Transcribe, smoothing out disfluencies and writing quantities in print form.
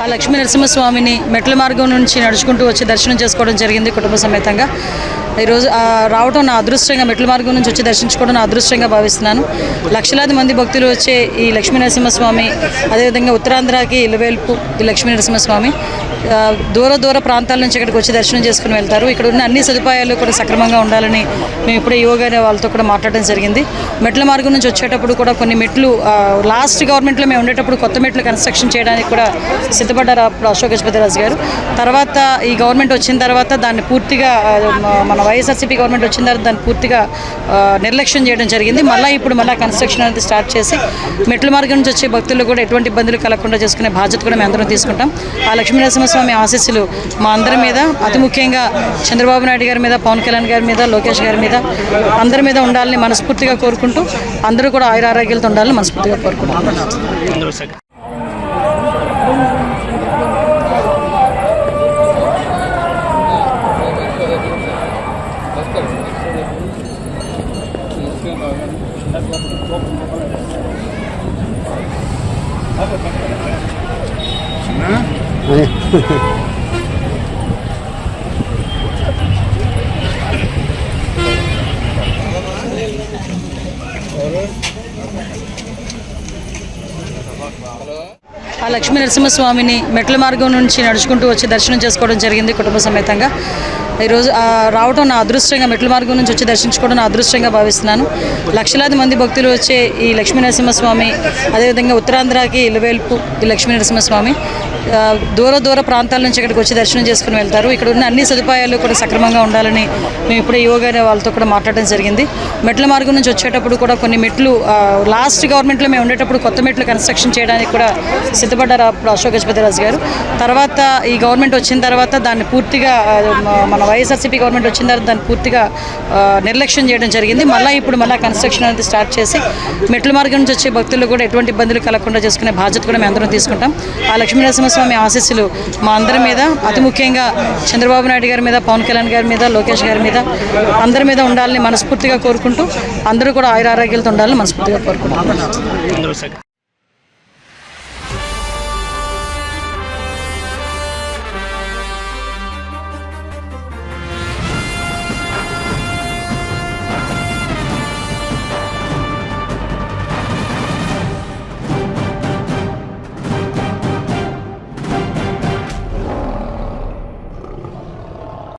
ఆ లక్ష్మీ నరసింహస్వామిని మెట్ల మార్గం నుంచి నడుచుకుంటూ వచ్చి దర్శనం చేసుకోవడం జరిగింది కుటుంబ సమేతంగా. ఈరోజు రావడం నా అదృష్టంగా, మెట్ల మార్గం నుంచి వచ్చి దర్శించుకోవడం నా అదృష్టంగా భావిస్తున్నాను. లక్షలాది మంది భక్తులు వచ్చే ఈ లక్ష్మీ నరసింహస్వామి, అదేవిధంగా ఉత్తరాంధ్రకి ఇలవేల్పు ఈ లక్ష్మీ నరసింహస్వామి దూర ప్రాంతాల నుంచి ఇక్కడికి వచ్చి దర్శనం చేసుకుని వెళ్తారు. ఇక్కడ ఉన్న అన్ని సదుపాయాలు కూడా సక్రమంగా ఉండాలని మేము ఇప్పుడే యోగా వాళ్ళతో కూడా మాట్లాడడం జరిగింది. మెట్ల మార్గం నుంచి వచ్చేటప్పుడు కూడా కొన్ని మెట్లు లాస్ట్ గవర్నమెంట్లో మేము ఉండేటప్పుడు కొత్త మెట్లు కన్స్ట్రక్షన్ చేయడానికి కూడా సిద్ధపడ్డారు అప్పుడు అశోక్ గజపతిరాజు గారు. తర్వాత ఈ గవర్నమెంట్ వచ్చిన తర్వాత దాన్ని పూర్తిగా మన వైఎస్ఆర్సీపీ గవర్నమెంట్ వచ్చిన తర్వాత దాన్ని పూర్తిగా నిర్లక్ష్యం చేయడం జరిగింది. ఇప్పుడు కన్స్ట్రక్షన్ అనేది స్టార్ట్ చేసి మెట్ల మార్గం నుంచి వచ్చే భక్తులు కూడా ఎటువంటి ఇబ్బందులు కలగకుండా చేసుకునే బాధ్యత కూడా మేము అందరం తీసుకుంటాం. ఆ లక్ష్మీ నరసింహస్వామి ఆశీస్సులు మా అందరి మీద, అతి ముఖ్యంగా చంద్రబాబు నాయుడు గారి మీద, పవన్ కళ్యాణ్ గారి మీద, లోకేష్ గారి మీద, అందరి మీద ఉండాలని మనస్ఫూర్తిగా కోరుకుంటూ అందరూ కూడా ఆయురారోగ్యాలతో ఉండాలని మనస్ఫూర్తిగా కోరుకుంటున్నాం. ఆ లక్ష్మీ నరసింహస్వామిని మెట్ల మార్గం నుంచి నడుచుకుంటూ వచ్చి దర్శనం చేసుకోవడం జరిగింది కుటుంబ సమేతంగా. ఈరోజు రావడం నా అదృష్టంగా, మెట్ల మార్గం నుంచి వచ్చి దర్శించుకోవడం నా అదృష్టంగా భావిస్తున్నాను. లక్షలాది మంది భక్తులు వచ్చే ఈ లక్ష్మీ నరసింహస్వామి, అదేవిధంగా ఉత్తరాంధ్రకి ఇలవేల్పు ఈ లక్ష్మీ నరసింహస్వామి దూర ప్రాంతాల నుంచి ఇక్కడికి వచ్చి దర్శనం చేసుకుని వెళ్తారు. ఇక్కడ ఉన్న అన్ని సదుపాయాలు కూడా సక్రమంగా ఉండాలని మేము ఇప్పుడే యోగా వాళ్ళతో కూడా మాట్లాడడం జరిగింది. మెట్ల మార్గం నుంచి వచ్చేటప్పుడు కూడా కొన్ని మెట్లు లాస్ట్ గవర్నమెంట్లో మేము ఉండేటప్పుడు కొత్త మెట్లు కన్స్ట్రక్షన్ చేయడానికి కూడా సిద్ధపడ్డారు అప్పుడు అశోక్ గజపతిరాజు గారు. తర్వాత ఈ గవర్నమెంట్ వచ్చిన తర్వాత దాన్ని పూర్తిగా మన వైఎస్ఆర్సీపీ గవర్నమెంట్ వచ్చిన తర్వాత దాన్ని పూర్తిగా నిర్లక్ష్యం చేయడం జరిగింది. ఇప్పుడు కన్స్ట్రక్షన్ అనేది స్టార్ట్ చేసి మెట్ల మార్గం నుంచి వచ్చే భక్తులు కూడా ఎటువంటి ఇబ్బందులు కలగకుండా చేసుకునే బాధ్యత కూడా మేము అందరం తీసుకుంటాం. ఆ లక్ష్మీ నరసింహస్వామి ఆశీస్సులు మా అందరి మీద, అతి ముఖ్యంగా చంద్రబాబు నాయుడు గారి మీద, పవన్ కళ్యాణ్ గారి మీద, లోకేష్ గారి మీద, అందరి మీద ఉండాలని మనస్ఫూర్తిగా కోరుకుంటూ అందరూ కూడా ఆయురారోగ్యాలతో ఉండాలని మనస్ఫూర్తిగా కోరుకుంటున్నాం.